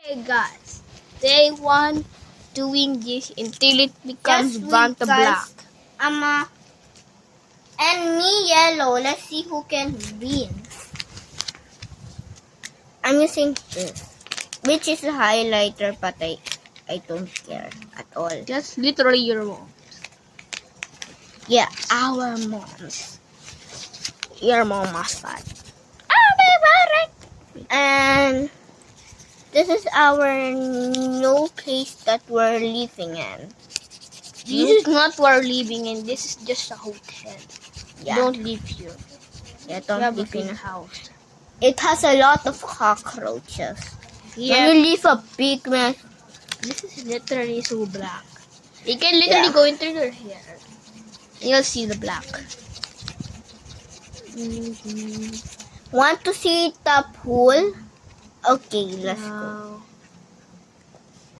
Hey guys, day one doing this until it becomes Just Vanta wait, guys. Black. And me yellow. Let's see who can win. I'm using this, which is a highlighter, but I don't care at all. Just literally your mom. Yeah, Our moms. your mom must fight. Oh, And this is our new place that we're living in. this is not where we're living in. This is just a hotel. Yeah, Don't live here. yeah, We don't have a live in big a house. It has a lot of cockroaches. Yeah, When you leave a big mess, this is literally so black. You can literally Yeah. go into your hair. And you'll see the black. Want to see the pool? Okay, let's go. Wow.